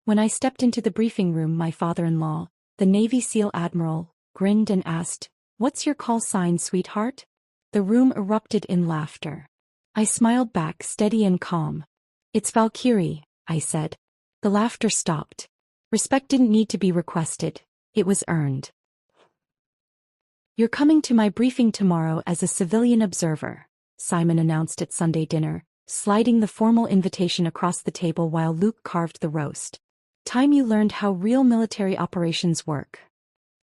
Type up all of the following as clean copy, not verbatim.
When I stepped into the briefing room, my father-in-law, the Navy SEAL Admiral, grinned and asked, "What's your call sign, sweetheart?" The room erupted in laughter. I smiled back, steady and calm. "It's Valkyrie," I said. The laughter stopped. Respect didn't need to be requested. It was earned. "You're coming to my briefing tomorrow as a civilian observer," Simon announced at Sunday dinner, sliding the formal invitation across the table while Luke carved the roast. "Time you learned how real military operations work."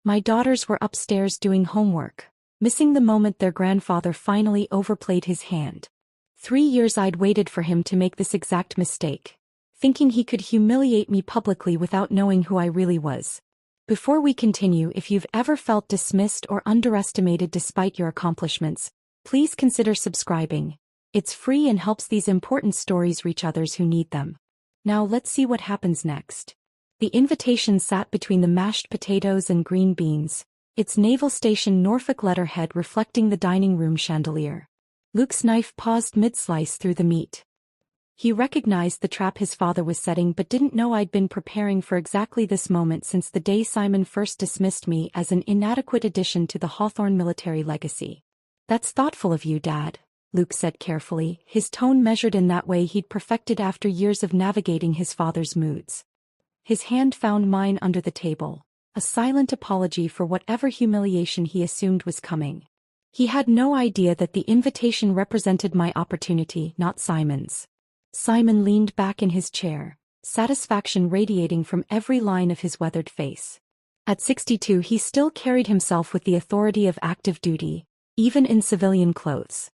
My daughters were upstairs doing homework, missing the moment their grandfather finally overplayed his hand. 3 years I'd waited for him to make this exact mistake, thinking he could humiliate me publicly without knowing who I really was. Before we continue, if you've ever felt dismissed or underestimated despite your accomplishments, please consider subscribing. It's free and helps these important stories reach others who need them. Now let's see what happens next. The invitation sat between the mashed potatoes and green beans, its Naval Station Norfolk letterhead reflecting the dining room chandelier. Luke's knife paused mid-slice through the meat. He recognized the trap his father was setting but didn't know I'd been preparing for exactly this moment since the day Simon first dismissed me as an inadequate addition to the Hawthorne military legacy. "That's thoughtful of you, Dad," Luke said carefully, his tone measured in that way he'd perfected after years of navigating his father's moods. His hand found mine under the table, a silent apology for whatever humiliation he assumed was coming. He had no idea that the invitation represented my opportunity, not Simon's. Simon leaned back in his chair, satisfaction radiating from every line of his weathered face. At 62 he still carried himself with the authority of active duty, even in civilian clothes.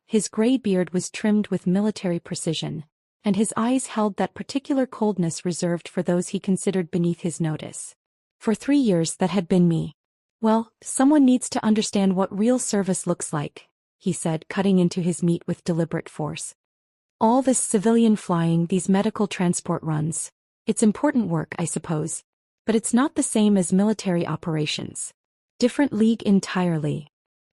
His gray beard was trimmed with military precision, and his eyes held that particular coldness reserved for those he considered beneath his notice. For 3 years that had been me. "Well, someone needs to understand what real service looks like," he said, cutting into his meat with deliberate force. "All this civilian flying, these medical transport runs, it's important work, I suppose, but it's not the same as military operations. Different league entirely."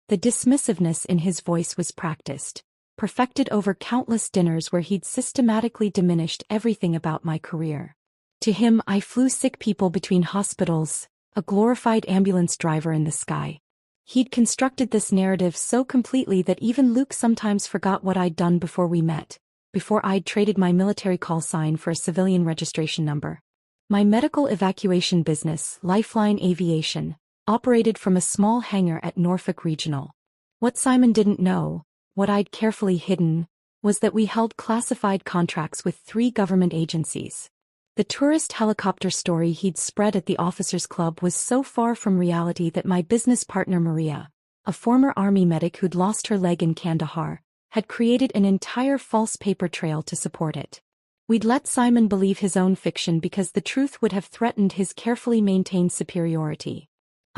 The dismissiveness in his voice was practiced, perfected over countless dinners where he'd systematically diminished everything about my career. To him, I flew sick people between hospitals, a glorified ambulance driver in the sky. He'd constructed this narrative so completely that even Luke sometimes forgot what I'd done before we met, before I'd traded my military call sign for a civilian registration number. My medical evacuation business, Lifeline Aviation, operated from a small hangar at Norfolk Regional. What Simon didn't know, what I'd carefully hidden, was that we held classified contracts with 3 government agencies. The tourist helicopter story he'd spread at the officers' club was so far from reality that my business partner Maria, a former Army medic who'd lost her leg in Kandahar, had created an entire false paper trail to support it. We'd let Simon believe his own fiction because the truth would have threatened his carefully maintained superiority.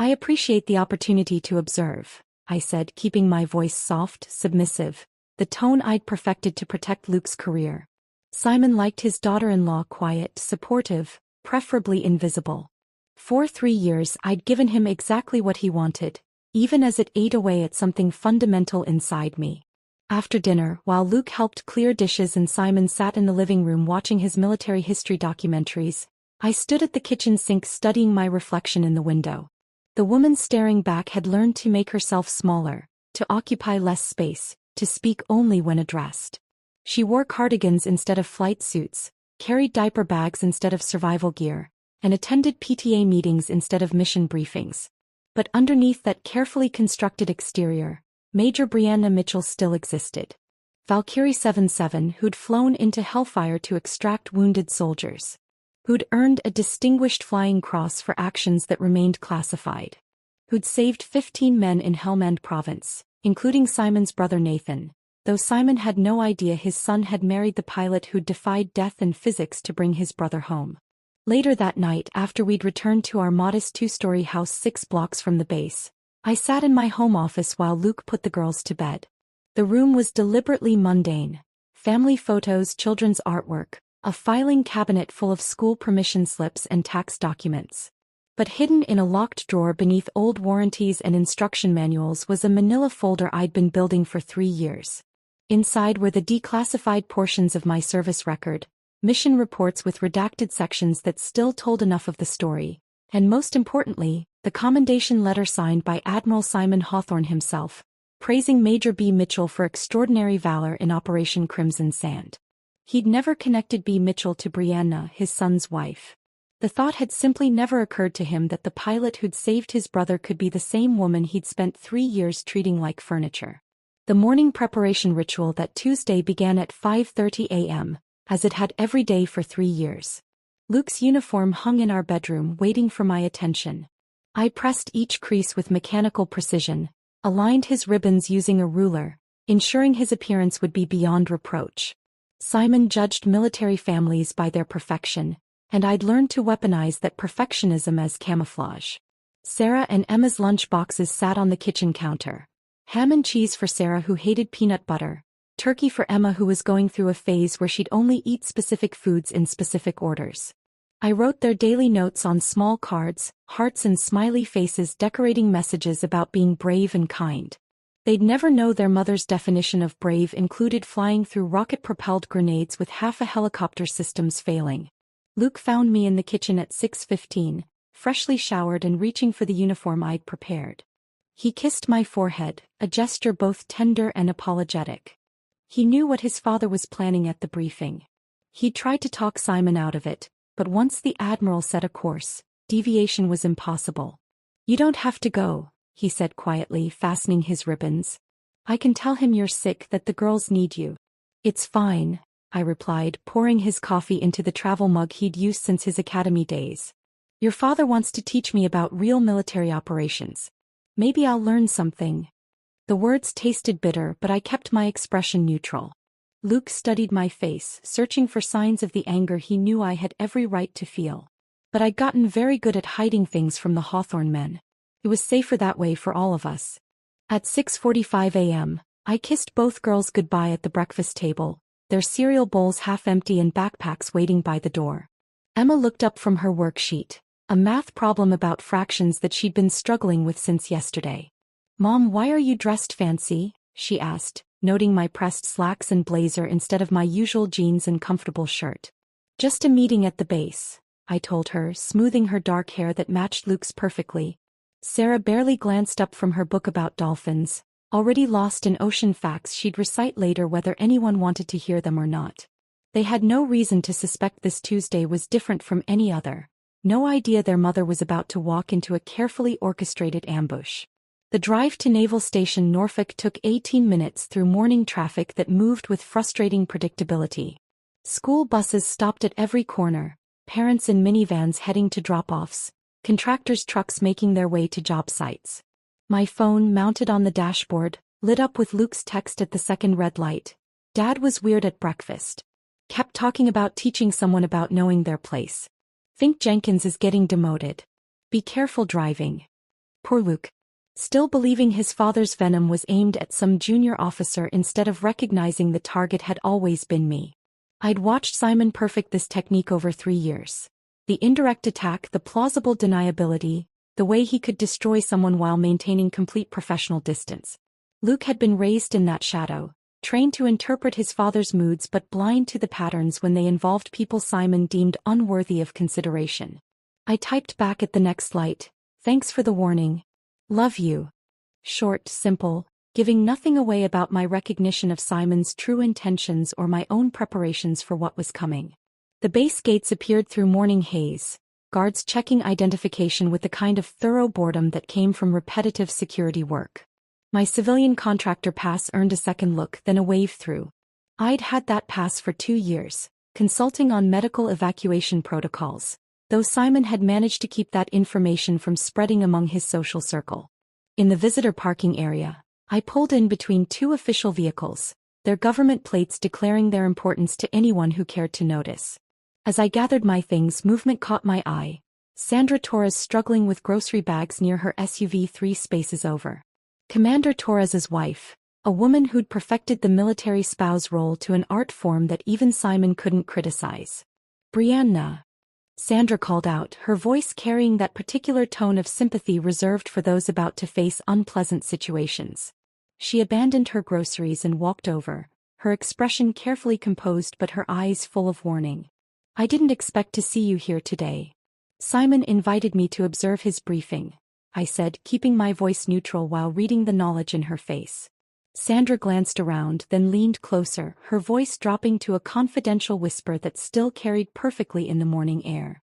"I appreciate the opportunity to observe," I said, keeping my voice soft, submissive, the tone I'd perfected to protect Luke's career. Simon liked his daughter-in-law quiet, supportive, preferably invisible. For 3 years I'd given him exactly what he wanted, even as it ate away at something fundamental inside me. After dinner, while Luke helped clear dishes and Simon sat in the living room watching his military history documentaries, I stood at the kitchen sink studying my reflection in the window. The woman staring back had learned to make herself smaller, to occupy less space, to speak only when addressed. She wore cardigans instead of flight suits, carried diaper bags instead of survival gear, and attended PTA meetings instead of mission briefings. But underneath that carefully constructed exterior, Major Brianna Mitchell still existed. Valkyrie 77, who'd flown into hellfire to extract wounded soldiers. Who'd earned a Distinguished Flying Cross for actions that remained classified. Who'd saved 15 men in Helmand Province, including Simon's brother Nathan, though Simon had no idea his son had married the pilot who'd defied death and physics to bring his brother home. Later that night, after we'd returned to our modest 2-story house 6 blocks from the base, I sat in my home office while Luke put the girls to bed. The room was deliberately mundane. Family photos, children's artwork, a filing cabinet full of school permission slips and tax documents. But hidden in a locked drawer beneath old warranties and instruction manuals was a manila folder I'd been building for 3 years. Inside were the declassified portions of my service record, mission reports with redacted sections that still told enough of the story, and most importantly, the commendation letter signed by Admiral Simon Hawthorne himself, praising Major B. Mitchell for extraordinary valor in Operation Crimson Sand. He'd never connected B. Mitchell to Brianna, his son's wife. The thought had simply never occurred to him that the pilot who'd saved his brother could be the same woman he'd spent 3 years treating like furniture. The morning preparation ritual that Tuesday began at 5:30 a.m., as it had every day for 3 years. Luke's uniform hung in our bedroom waiting for my attention. I pressed each crease with mechanical precision, aligned his ribbons using a ruler, ensuring his appearance would be beyond reproach. Simon judged military families by their perfection, and I'd learned to weaponize that perfectionism as camouflage. Sarah and Emma's lunch boxes sat on the kitchen counter. Ham and cheese for Sarah, who hated peanut butter, turkey for Emma, who was going through a phase where she'd only eat specific foods in specific orders. I wrote their daily notes on small cards, hearts and smiley faces decorating messages about being brave and kind. They'd never know their mother's definition of brave included flying through rocket-propelled grenades with half a helicopter systems failing. Luke found me in the kitchen at 6:15, freshly showered and reaching for the uniform I'd prepared. He kissed my forehead, a gesture both tender and apologetic. He knew what his father was planning at the briefing. He tried to talk Simon out of it, but once the Admiral set a course, deviation was impossible. "You don't have to go," he said quietly, fastening his ribbons. "I can tell him you're sick, that the girls need you." "It's fine," I replied, pouring his coffee into the travel mug he'd used since his academy days. "Your father wants to teach me about real military operations. Maybe I'll learn something." The words tasted bitter, but I kept my expression neutral. Luke studied my face, searching for signs of the anger he knew I had every right to feel. But I'd gotten very good at hiding things from the Hawthorne men. It was safer that way for all of us. At 6:45 a.m., I kissed both girls goodbye at the breakfast table, their cereal bowls half empty and backpacks waiting by the door. Emma looked up from her worksheet, a math problem about fractions that she'd been struggling with since yesterday. "Mom, why are you dressed fancy?" she asked, noting my pressed slacks and blazer instead of my usual jeans and comfortable shirt. "Just a meeting at the base," I told her, smoothing her dark hair that matched Luke's perfectly. Sarah barely glanced up from her book about dolphins, already lost in ocean facts she'd recite later whether anyone wanted to hear them or not. They had no reason to suspect this Tuesday was different from any other. No idea their mother was about to walk into a carefully orchestrated ambush. The drive to Naval Station Norfolk took 18 minutes through morning traffic that moved with frustrating predictability. School buses stopped at every corner, parents in minivans heading to drop-offs, contractors' trucks making their way to job sites. My phone, mounted on the dashboard, lit up with Luke's text at the second red light. "Dad was weird at breakfast. Kept talking about teaching someone about knowing their place. Think Jenkins is getting demoted. Be careful driving." Poor Luke. Still believing his father's venom was aimed at some junior officer instead of recognizing the target had always been me. I'd watched Simon perfect this technique over 3 years. The indirect attack, the plausible deniability, the way he could destroy someone while maintaining complete professional distance. Luke had been raised in that shadow, trained to interpret his father's moods but blind to the patterns when they involved people Simon deemed unworthy of consideration. I typed back at the next light, "Thanks for the warning. Love you." Short, simple, giving nothing away about my recognition of Simon's true intentions or my own preparations for what was coming. The base gates appeared through morning haze, guards checking identification with the kind of thorough boredom that came from repetitive security work. My civilian contractor pass earned a second look, then a wave through. I'd had that pass for 2 years, consulting on medical evacuation protocols, though Simon had managed to keep that information from spreading among his social circle. In the visitor parking area, I pulled in between 2 official vehicles, their government plates declaring their importance to anyone who cared to notice. As I gathered my things, movement caught my eye. Sandra Torres struggling with grocery bags near her SUV 3 spaces over. Commander Torres's wife, a woman who'd perfected the military spouse role to an art form that even Simon couldn't criticize. "Brianna," Sandra called out, her voice carrying that particular tone of sympathy reserved for those about to face unpleasant situations. She abandoned her groceries and walked over, her expression carefully composed but her eyes full of warning. "I didn't expect to see you here today. Simon invited me to observe his briefing," I said, keeping my voice neutral while reading the knowledge in her face. Sandra glanced around, then leaned closer, her voice dropping to a confidential whisper that still carried perfectly in the morning air.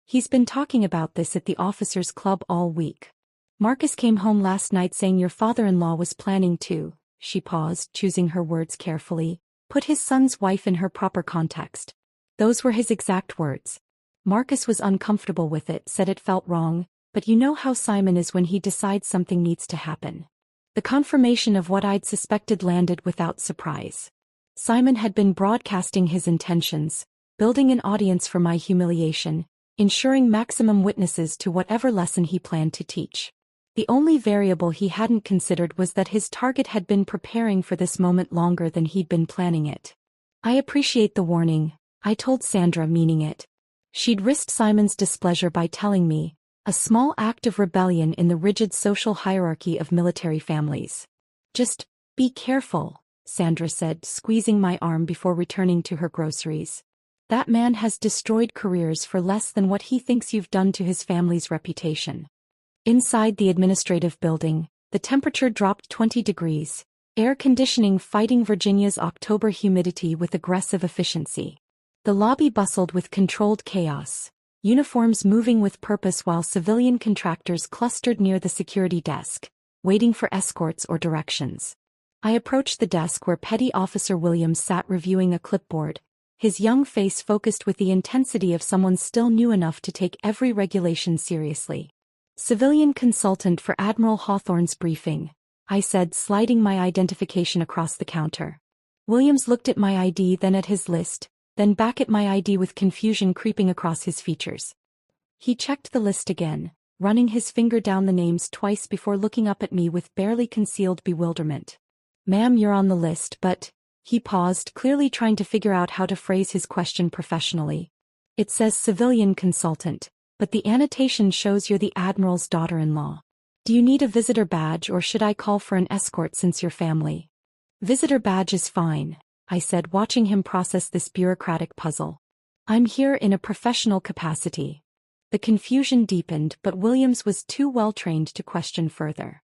"He's been talking about this at the officers' club all week. Marcus came home last night saying your father-in-law was planning to," she paused, choosing her words carefully, "put his son's wife in her proper context. Those were his exact words. Marcus was uncomfortable with it, said it felt wrong, but you know how Simon is when he decides something needs to happen." The confirmation of what I'd suspected landed without surprise. Simon had been broadcasting his intentions, building an audience for my humiliation, ensuring maximum witnesses to whatever lesson he planned to teach. The only variable he hadn't considered was that his target had been preparing for this moment longer than he'd been planning it. "I appreciate the warning," I told Sandra, meaning it. She'd risked Simon's displeasure by telling me, a small act of rebellion in the rigid social hierarchy of military families. "Just be careful," Sandra said, squeezing my arm before returning to her groceries. "That man has destroyed careers for less than what he thinks you've done to his family's reputation." Inside the administrative building, the temperature dropped 20 degrees, air conditioning fighting Virginia's October humidity with aggressive efficiency. The lobby bustled with controlled chaos, uniforms moving with purpose while civilian contractors clustered near the security desk, waiting for escorts or directions. I approached the desk where Petty Officer Williams sat reviewing a clipboard, his young face focused with the intensity of someone still new enough to take every regulation seriously. "Civilian consultant for Admiral Hawthorne's briefing," I said, sliding my identification across the counter. Williams looked at my ID, then at his list, then back at my ID with confusion creeping across his features. He checked the list again, running his finger down the names twice before looking up at me with barely concealed bewilderment. "Ma'am, you're on the list, but..." He paused, clearly trying to figure out how to phrase his question professionally. "It says civilian consultant, but the annotation shows you're the Admiral's daughter-in-law. Do you need a visitor badge or should I call for an escort since you're family?" "Visitor badge is fine," I said, watching him process this bureaucratic puzzle. "I'm here in a professional capacity." The confusion deepened, but Williams was too well-trained to question further.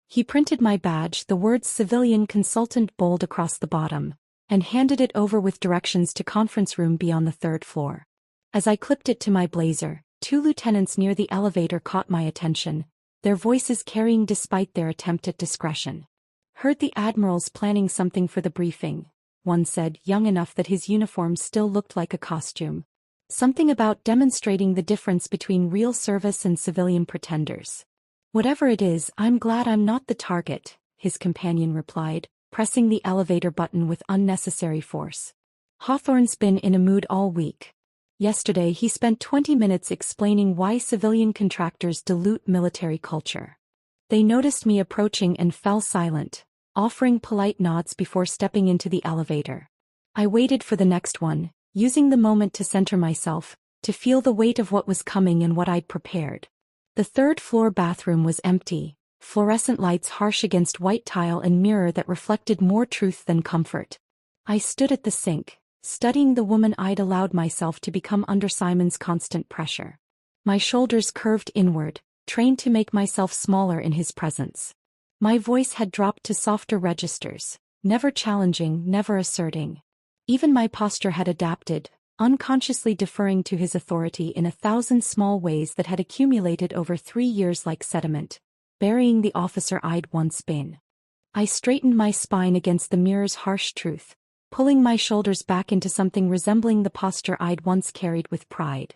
He printed my badge, the words civilian consultant bold across the bottom, and handed it over with directions to conference room beyond the 3rd floor. As I clipped it to my blazer, 2 lieutenants near the elevator caught my attention, their voices carrying despite their attempt at discretion. "Heard the Admiral's planning something for the briefing," one said, young enough that his uniform still looked like a costume. "Something about demonstrating the difference between real service and civilian pretenders." "Whatever it is, I'm glad I'm not the target," his companion replied, pressing the elevator button with unnecessary force. "Hawthorne's been in a mood all week. Yesterday he spent 20 minutes explaining why civilian contractors dilute military culture. They noticed me approaching and fell silent, offering polite nods before stepping into the elevator. I waited for the next one, using the moment to center myself, to feel the weight of what was coming and what I'd prepared. The 3rd-floor bathroom was empty, fluorescent lights harsh against white tile and mirror that reflected more truth than comfort. I stood at the sink, studying the woman I'd allowed myself to become under Simon's constant pressure. My shoulders curved inward, trained to make myself smaller in his presence. My voice had dropped to softer registers, never challenging, never asserting. Even my posture had adapted, unconsciously deferring to his authority in 1,000 small ways that had accumulated over 3 years like sediment, burying the officer I'd once been. I straightened my spine against the mirror's harsh truth, pulling my shoulders back into something resembling the posture I'd once carried with pride.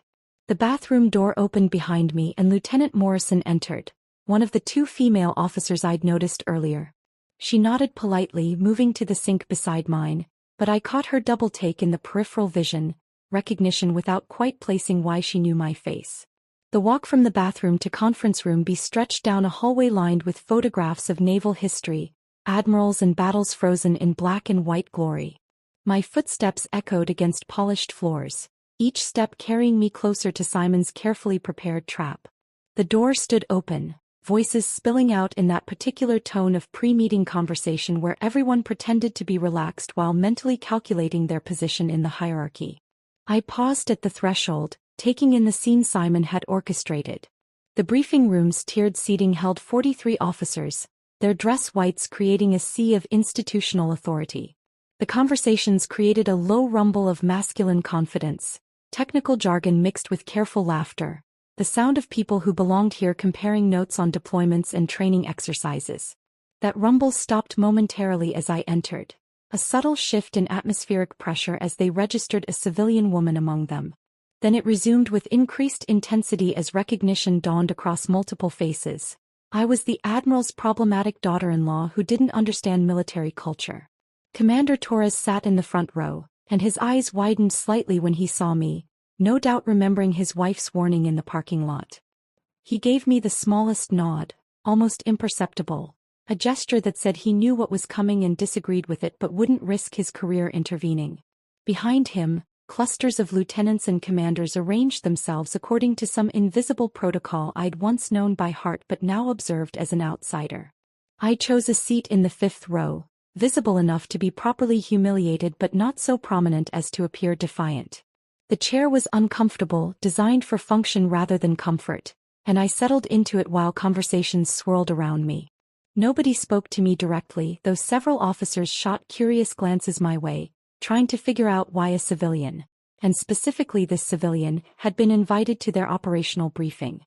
The bathroom door opened behind me and Lieutenant Morrison entered, one of the 2 female officers I'd noticed earlier. She nodded politely, moving to the sink beside mine, but I caught her double take in the peripheral vision, recognition without quite placing why she knew my face. The walk from the bathroom to conference room be stretched down a hallway lined with photographs of naval history, admirals and battles frozen in black and white glory. My footsteps echoed against polished floors, each step carrying me closer to Simon's carefully prepared trap. The door stood open, voices spilling out in that particular tone of pre-meeting conversation where everyone pretended to be relaxed while mentally calculating their position in the hierarchy. I paused at the threshold, taking in the scene Simon had orchestrated. The briefing room's tiered seating held 43 officers, their dress whites creating a sea of institutional authority. The conversations created a low rumble of masculine confidence, technical jargon mixed with careful laughter, the sound of people who belonged here comparing notes on deployments and training exercises. That rumble stopped momentarily as I entered, a subtle shift in atmospheric pressure as they registered a civilian woman among them. Then it resumed with increased intensity as recognition dawned across multiple faces. I was the Admiral's problematic daughter-in-law who didn't understand military culture. Commander Torres sat in the front row, and his eyes widened slightly when he saw me, no doubt remembering his wife's warning in the parking lot. He gave me the smallest nod, almost imperceptible, a gesture that said he knew what was coming and disagreed with it but wouldn't risk his career intervening. Behind him, clusters of lieutenants and commanders arranged themselves according to some invisible protocol I'd once known by heart but now observed as an outsider. I chose a seat in the fifth row, visible enough to be properly humiliated but not so prominent as to appear defiant. The chair was uncomfortable, designed for function rather than comfort, and I settled into it while conversations swirled around me. Nobody spoke to me directly, though several officers shot curious glances my way, trying to figure out why a civilian, and specifically this civilian, had been invited to their operational briefing.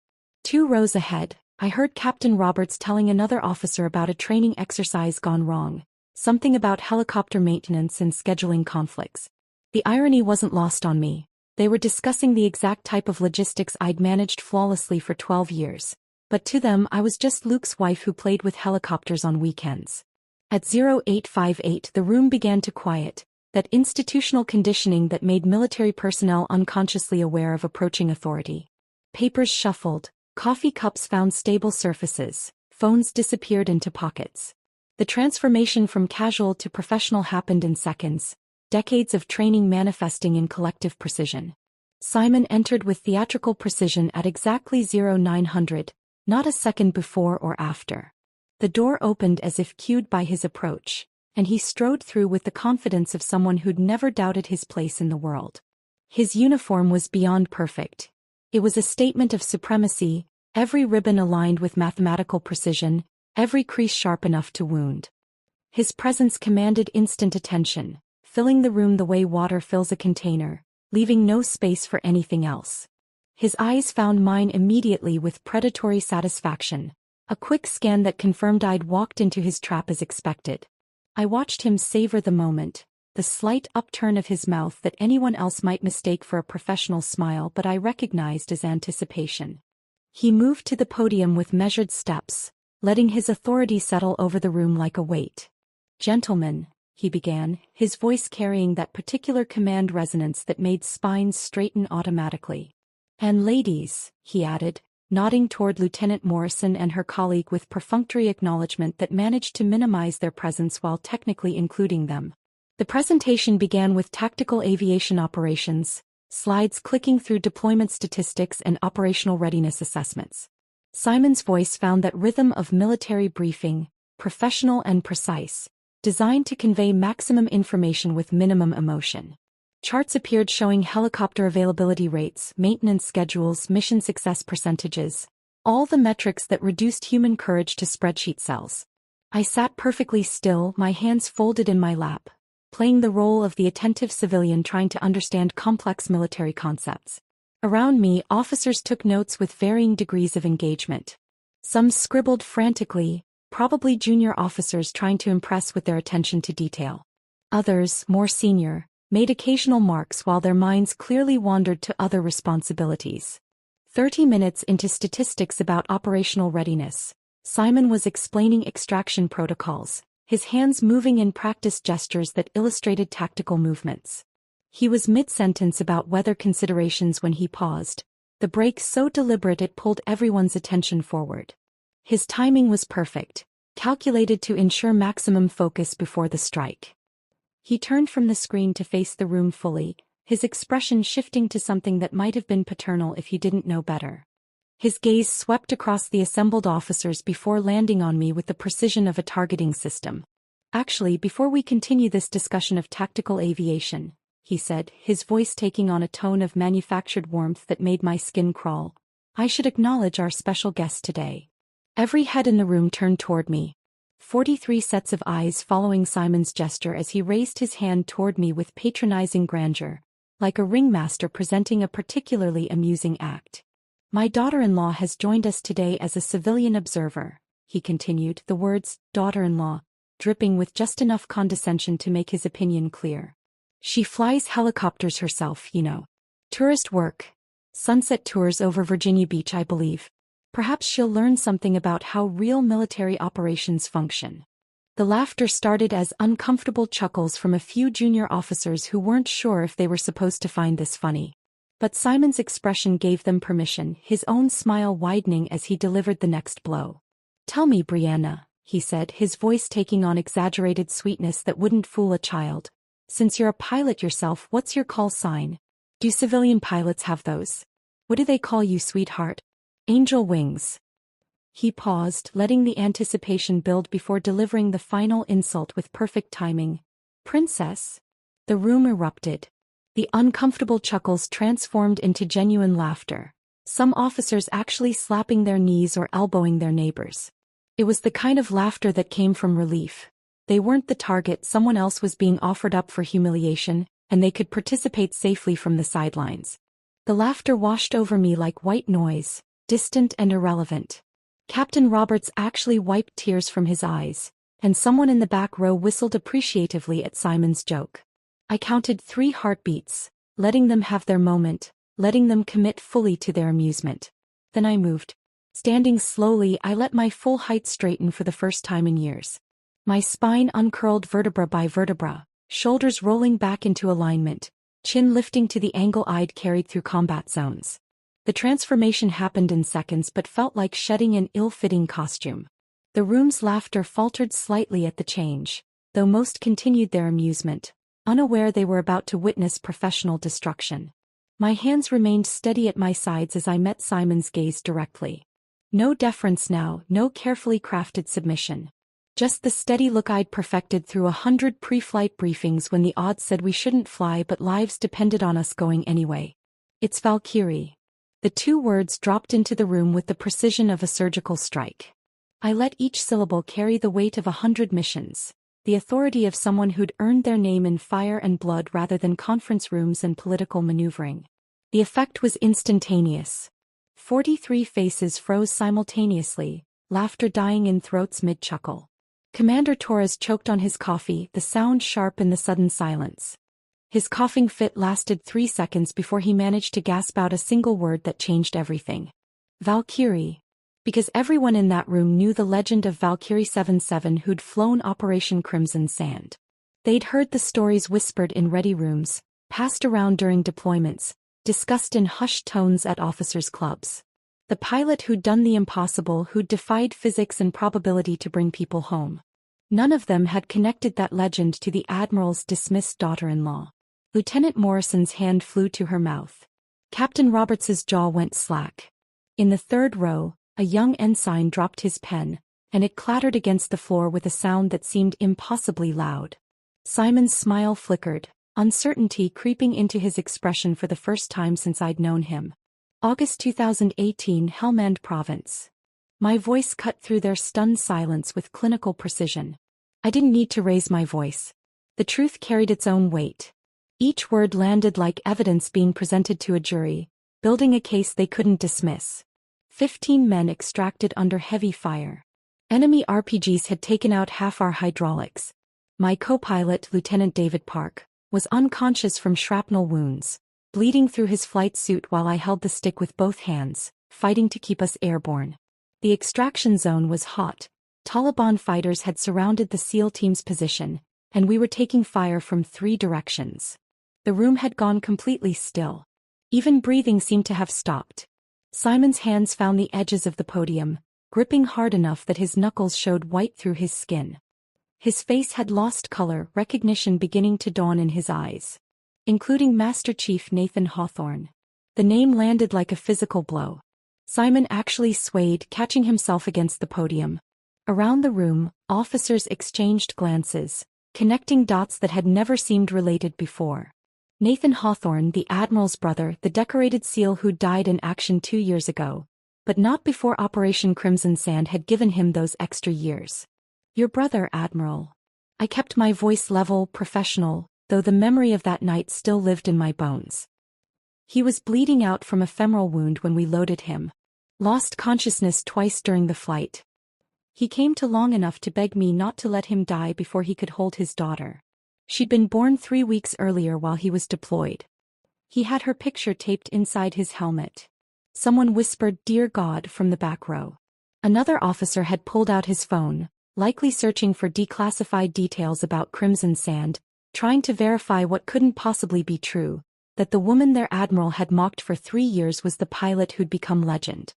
2 rows ahead, I heard Captain Roberts telling another officer about a training exercise gone wrong, something about helicopter maintenance and scheduling conflicts. The irony wasn't lost on me. They were discussing the exact type of logistics I'd managed flawlessly for 12 years. But to them I was just Luke's wife who played with helicopters on weekends. At 0858 the room began to quiet, that institutional conditioning that made military personnel unconsciously aware of approaching authority. Papers shuffled, coffee cups found stable surfaces, phones disappeared into pockets. The transformation from casual to professional happened in seconds, decades of training manifesting in collective precision. Simon entered with theatrical precision at exactly 0900, not a second before or after. The door opened as if cued by his approach, and he strode through with the confidence of someone who'd never doubted his place in the world. His uniform was beyond perfect. It was a statement of supremacy, every ribbon aligned with mathematical precision, every crease sharp enough to wound. His presence commanded instant attention, filling the room the way water fills a container, leaving no space for anything else. His eyes found mine immediately with predatory satisfaction, a quick scan that confirmed I'd walked into his trap as expected. I watched him savor the moment, the slight upturn of his mouth that anyone else might mistake for a professional smile but I recognized as anticipation. He moved to the podium with measured steps, letting his authority settle over the room like a weight. "Gentlemen," he began, his voice carrying that particular command resonance that made spines straighten automatically. "And ladies," he added, nodding toward Lieutenant Morrison and her colleague with perfunctory acknowledgement that managed to minimize their presence while technically including them. The presentation began with tactical aviation operations, slides clicking through deployment statistics and operational readiness assessments. Simon's voice found that rhythm of military briefing, professional and precise, designed to convey maximum information with minimum emotion. Charts appeared showing helicopter availability rates, maintenance schedules, mission success percentages, all the metrics that reduced human courage to spreadsheet cells. I sat perfectly still, my hands folded in my lap, playing the role of the attentive civilian trying to understand complex military concepts. Around me, officers took notes with varying degrees of engagement. Some scribbled frantically, probably junior officers trying to impress with their attention to detail. Others, more senior, made occasional marks while their minds clearly wandered to other responsibilities. 30 minutes into statistics about operational readiness, Simon was explaining extraction protocols, his hands moving in practice gestures that illustrated tactical movements. He was mid-sentence about weather considerations when he paused, the break so deliberate it pulled everyone's attention forward. His timing was perfect, calculated to ensure maximum focus before the strike. He turned from the screen to face the room fully, his expression shifting to something that might have been paternal if he didn't know better. His gaze swept across the assembled officers before landing on me with the precision of a targeting system. Actually, before we continue this discussion of tactical aviation, he said, his voice taking on a tone of manufactured warmth that made my skin crawl, I should acknowledge our special guest today. Every head in the room turned toward me. 43 sets of eyes following Simon's gesture as he raised his hand toward me with patronizing grandeur, like a ringmaster presenting a particularly amusing act. My daughter-in-law has joined us today as a civilian observer, he continued, the words, daughter-in-law, dripping with just enough condescension to make his opinion clear. She flies helicopters herself, you know. Tourist work. Sunset tours over Virginia Beach, I believe. Perhaps she'll learn something about how real military operations function. The laughter started as uncomfortable chuckles from a few junior officers who weren't sure if they were supposed to find this funny. But Simon's expression gave them permission, his own smile widening as he delivered the next blow. Tell me, Brianna, he said, his voice taking on exaggerated sweetness that wouldn't fool a child. Since you're a pilot yourself, what's your call sign? Do civilian pilots have those? What do they call you, sweetheart? Angel wings. He paused, letting the anticipation build before delivering the final insult with perfect timing. Princess? The room erupted. The uncomfortable chuckles transformed into genuine laughter, some officers actually slapping their knees or elbowing their neighbors. It was the kind of laughter that came from relief. They weren't the target, someone else was being offered up for humiliation, and they could participate safely from the sidelines. The laughter washed over me like white noise, distant and irrelevant. Captain Roberts actually wiped tears from his eyes, and someone in the back row whistled appreciatively at Simon's joke. I counted 3 heartbeats, letting them have their moment, letting them commit fully to their amusement. Then I moved. Standing slowly, I let my full height straighten for the first time in years. My spine uncurled vertebra by vertebra, shoulders rolling back into alignment, chin lifting to the angle I'd carried through combat zones. The transformation happened in seconds but felt like shedding an ill-fitting costume. The room's laughter faltered slightly at the change, though most continued their amusement, unaware they were about to witness professional destruction. My hands remained steady at my sides as I met Simon's gaze directly. No deference now, no carefully crafted submission. Just the steady look I'd perfected through 100 pre-flight briefings when the odds said we shouldn't fly but lives depended on us going anyway. It's Valkyrie. The 2 words dropped into the room with the precision of a surgical strike. I let each syllable carry the weight of 100 missions. The authority of someone who'd earned their name in fire and blood rather than conference rooms and political maneuvering. The effect was instantaneous. 43 faces froze simultaneously, laughter dying in throats mid-chuckle. Commander Torres choked on his coffee, the sound sharp in the sudden silence. His coughing fit lasted 3 seconds before he managed to gasp out a single word that changed everything. Valkyrie. Because everyone in that room knew the legend of Valkyrie 77 who'd flown Operation Crimson Sand. They'd heard the stories whispered in ready rooms, passed around during deployments, discussed in hushed tones at officers' clubs. The pilot who'd done the impossible, who'd defied physics and probability to bring people home. None of them had connected that legend to the Admiral's dismissed daughter-in-law. Lieutenant Morrison's hand flew to her mouth. Captain Roberts's jaw went slack. In the 3rd row, a young ensign dropped his pen, and it clattered against the floor with a sound that seemed impossibly loud. Simon's smile flickered, uncertainty creeping into his expression for the first time since I'd known him. August 2018, Helmand Province. My voice cut through their stunned silence with clinical precision. I didn't need to raise my voice. The truth carried its own weight. Each word landed like evidence being presented to a jury, building a case they couldn't dismiss. 15 men extracted under heavy fire. Enemy RPGs had taken out half our hydraulics. My co-pilot, Lieutenant David Park, was unconscious from shrapnel wounds, bleeding through his flight suit while I held the stick with both hands, fighting to keep us airborne. The extraction zone was hot. Taliban fighters had surrounded the SEAL team's position, and we were taking fire from 3 directions. The room had gone completely still. Even breathing seemed to have stopped. Simon's hands found the edges of the podium, gripping hard enough that his knuckles showed white through his skin. His face had lost color, recognition beginning to dawn in his eyes. Including Master Chief Nathan Hawthorne. The name landed like a physical blow. Simon actually swayed, catching himself against the podium. Around the room, officers exchanged glances, connecting dots that had never seemed related before. Nathan Hawthorne, the Admiral's brother, the decorated SEAL who died in action 2 years ago, but not before Operation Crimson Sand had given him those extra years. Your brother, Admiral. I kept my voice level, professional, though the memory of that night still lived in my bones. He was bleeding out from a femoral wound when we loaded him. Lost consciousness twice during the flight. He came to long enough to beg me not to let him die before he could hold his daughter. She'd been born 3 weeks earlier while he was deployed. He had her picture taped inside his helmet. Someone whispered, "Dear God," from the back row. Another officer had pulled out his phone, likely searching for declassified details about Crimson Sand, trying to verify what couldn't possibly be true, that the woman their admiral had mocked for 3 years was the pilot who'd become legend.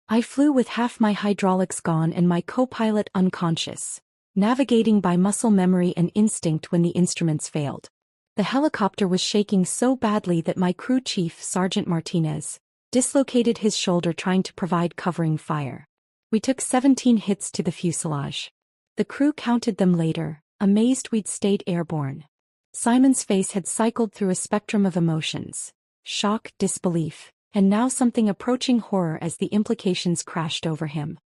I flew with half my hydraulics gone and my co-pilot unconscious, navigating by muscle memory and instinct when the instruments failed. The helicopter was shaking so badly that my crew chief, Sergeant Martinez, dislocated his shoulder trying to provide covering fire. We took 17 hits to the fuselage. The crew counted them later, amazed we'd stayed airborne. Simon's face had cycled through a spectrum of emotions: shock, disbelief, and now something approaching horror as the implications crashed over him.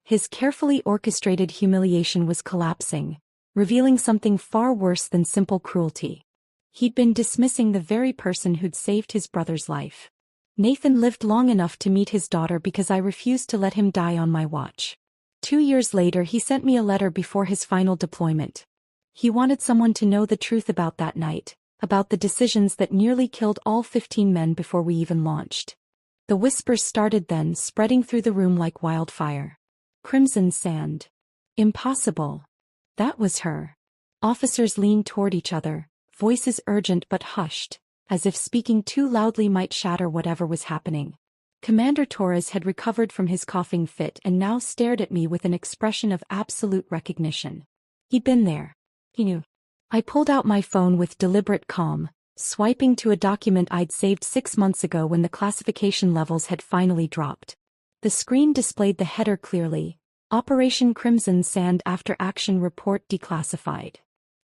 His carefully orchestrated humiliation was collapsing, revealing something far worse than simple cruelty. He'd been dismissing the very person who'd saved his brother's life. Nathan lived long enough to meet his daughter because I refused to let him die on my watch. 2 years later he sent me a letter before his final deployment. He wanted someone to know the truth about that night, about the decisions that nearly killed all 15 men before we even launched. The whispers started then, spreading through the room like wildfire. Crimson Sand. Impossible. That was her. Officers leaned toward each other, voices urgent but hushed, as if speaking too loudly might shatter whatever was happening. Commander Torres had recovered from his coughing fit and now stared at me with an expression of absolute recognition. He'd been there. He knew. I pulled out my phone with deliberate calm, swiping to a document I'd saved 6 months ago when the classification levels had finally dropped. The screen displayed the header clearly: Operation Crimson Sand After Action Report Declassified.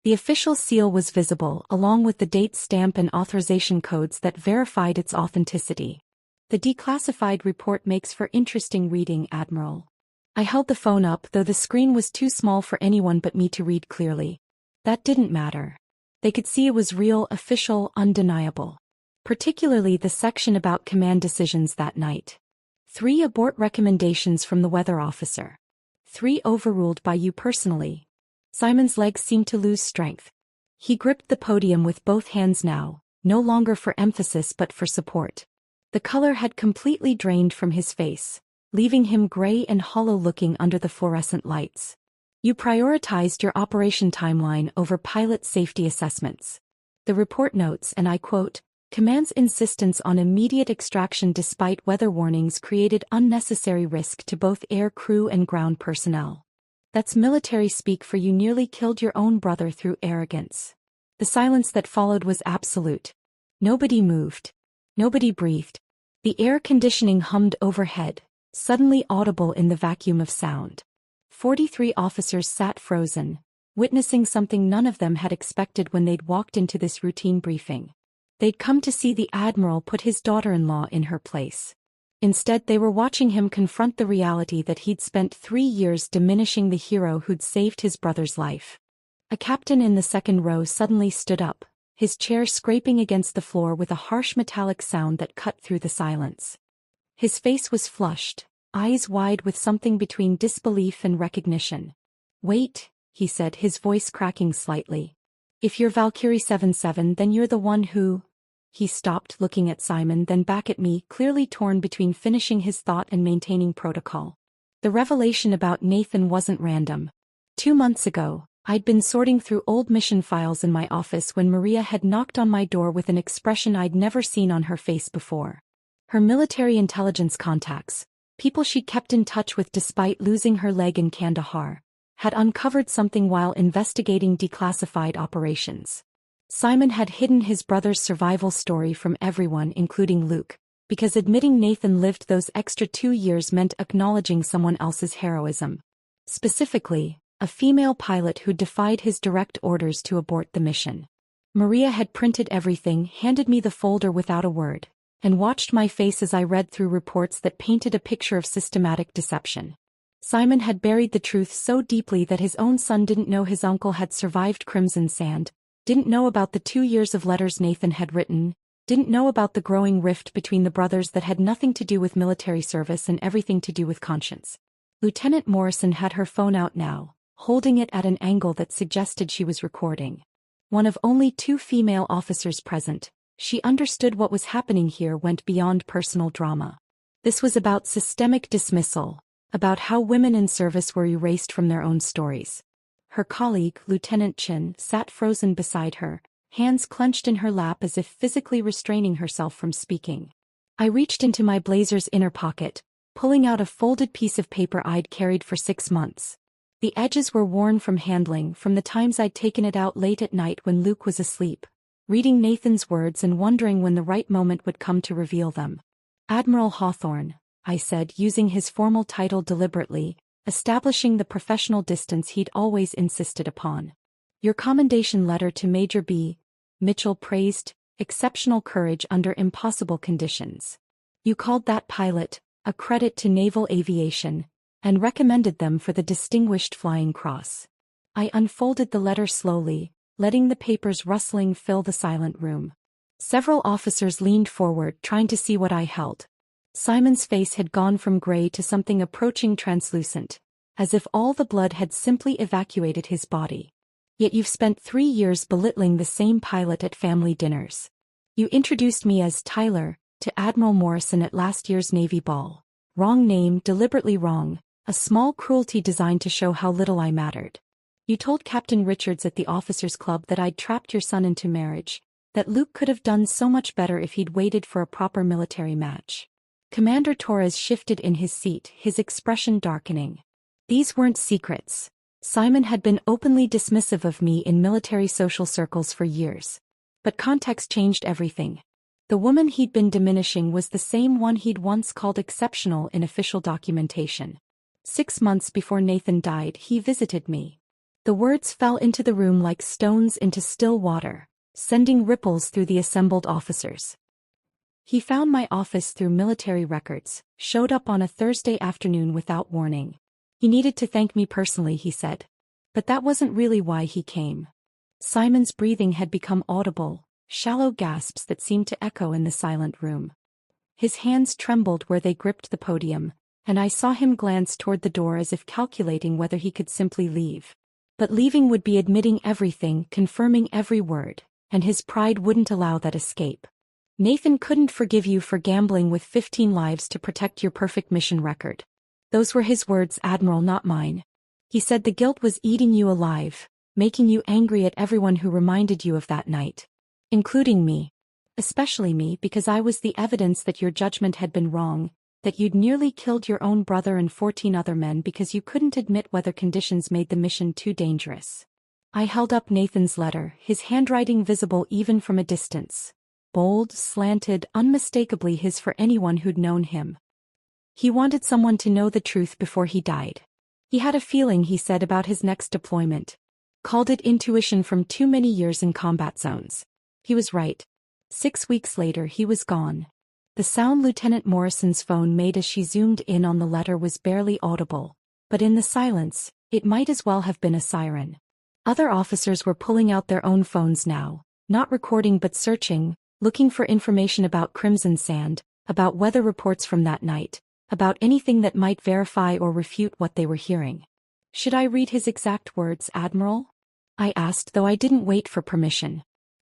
The official seal was visible, along with the date stamp and authorization codes that verified its authenticity. The declassified report makes for interesting reading, Admiral. I held the phone up, though the screen was too small for anyone but me to read clearly. That didn't matter. They could see it was real, official, undeniable. Particularly the section about command decisions that night. 3 abort recommendations from the weather officer. 3 overruled by you personally. Simon's legs seemed to lose strength. He gripped the podium with both hands now, no longer for emphasis but for support. The color had completely drained from his face, leaving him gray and hollow looking under the fluorescent lights. You prioritized your operation timeline over pilot safety assessments. The report notes, and I quote, "Command's insistence on immediate extraction despite weather warnings created unnecessary risk to both air crew and ground personnel. That's military speak for you nearly killed your own brother through arrogance." The silence that followed was absolute. Nobody moved. Nobody breathed. The air conditioning hummed overhead, suddenly audible in the vacuum of sound. 43 officers sat frozen, witnessing something none of them had expected when they'd walked into this routine briefing. They'd come to see the Admiral put his daughter-in-law in her place. Instead they were watching him confront the reality that he'd spent 3 years diminishing the hero who'd saved his brother's life. A captain in the second row suddenly stood up, his chair scraping against the floor with a harsh metallic sound that cut through the silence. His face was flushed, eyes wide with something between disbelief and recognition. "Wait," he said, his voice cracking slightly. "If you're Valkyrie 77, then you're the one who—" He stopped, looking at Simon, then back at me, clearly torn between finishing his thought and maintaining protocol. The revelation about Nathan wasn't random. 2 months ago, I'd been sorting through old mission files in my office when Maria had knocked on my door with an expression I'd never seen on her face before. Her military intelligence contacts, people she'd kept in touch with despite losing her leg in Kandahar, had uncovered something while investigating declassified operations. Simon had hidden his brother's survival story from everyone, including Luke, Because admitting Nathan lived those extra 2 years meant acknowledging someone else's heroism. Specifically, a female pilot who defied his direct orders to abort the mission. Maria had printed everything, handed me the folder without a word, and watched my face as I read through reports that painted a picture of systematic deception. Simon had buried the truth so deeply that his own son didn't know his uncle had survived Crimson Sand, didn't know about the 2 years of letters Nathan had written, didn't know about the growing rift between the brothers that had nothing to do with military service and everything to do with conscience. Lieutenant Morrison had her phone out now, holding it at an angle that suggested she was recording. One of only 2 female officers present, she understood what was happening here went beyond personal drama. This was about systemic dismissal, about how women in service were erased from their own stories. Her colleague, Lieutenant Chin, sat frozen beside her, hands clenched in her lap as if physically restraining herself from speaking. I reached into my blazer's inner pocket, pulling out a folded piece of paper I'd carried for 6 months. The edges were worn from handling from the times I'd taken it out late at night when Luke was asleep, reading Nathan's words and wondering when the right moment would come to reveal them. Admiral Hawthorne, I said, using his formal title deliberately, establishing the professional distance he'd always insisted upon. Your commendation letter to Major B. Mitchell praised exceptional courage under impossible conditions. You called that pilot a credit to naval aviation, and recommended them for the Distinguished Flying Cross. I unfolded the letter slowly, letting the paper's rustling fill the silent room. Several officers leaned forward, trying to see what I held. Simon's face had gone from gray to something approaching translucent, as if all the blood had simply evacuated his body. Yet you've spent 3 years belittling the same pilot at family dinners. You introduced me as Tyler to Admiral Morrison at last year's Navy ball. Wrong name, deliberately wrong, a small cruelty designed to show how little I mattered. You told Captain Richards at the officers' club that I'd trapped your son into marriage, that Luke could have done so much better if he'd waited for a proper military match. Commander Torres shifted in his seat, his expression darkening. These weren't secrets. Simon had been openly dismissive of me in military social circles for years. But context changed everything. The woman he'd been diminishing was the same one he'd once called exceptional in official documentation. 6 months before Nathan died, he visited me. The words fell into the room like stones into still water, sending ripples through the assembled officers. He found my office through military records, showed up on a Thursday afternoon without warning. He needed to thank me personally, he said. But that wasn't really why he came. Simon's breathing had become audible, shallow gasps that seemed to echo in the silent room. His hands trembled where they gripped the podium, and I saw him glance toward the door as if calculating whether he could simply leave. But leaving would be admitting everything, confirming every word, and his pride wouldn't allow that escape. Nathan couldn't forgive you for gambling with 15 lives to protect your perfect mission record. Those were his words, Admiral, not mine. He said the guilt was eating you alive, making you angry at everyone who reminded you of that night. Including me. Especially me, because I was the evidence that your judgment had been wrong, that you'd nearly killed your own brother and 14 other men because you couldn't admit whether conditions made the mission too dangerous. I held up Nathan's letter, his handwriting visible even from a distance. Bold, slanted, unmistakably his for anyone who'd known him. He wanted someone to know the truth before he died. He had a feeling, he said, about his next deployment. Called it intuition from too many years in combat zones. He was right. 6 weeks later he was gone. The sound Lieutenant Morrison's phone made as she zoomed in on the letter was barely audible, but in the silence, it might as well have been a siren. Other officers were pulling out their own phones now, not recording but searching, looking for information about Crimson Sand, about weather reports from that night, about anything that might verify or refute what they were hearing. Should I read his exact words, Admiral? I asked, though I didn't wait for permission.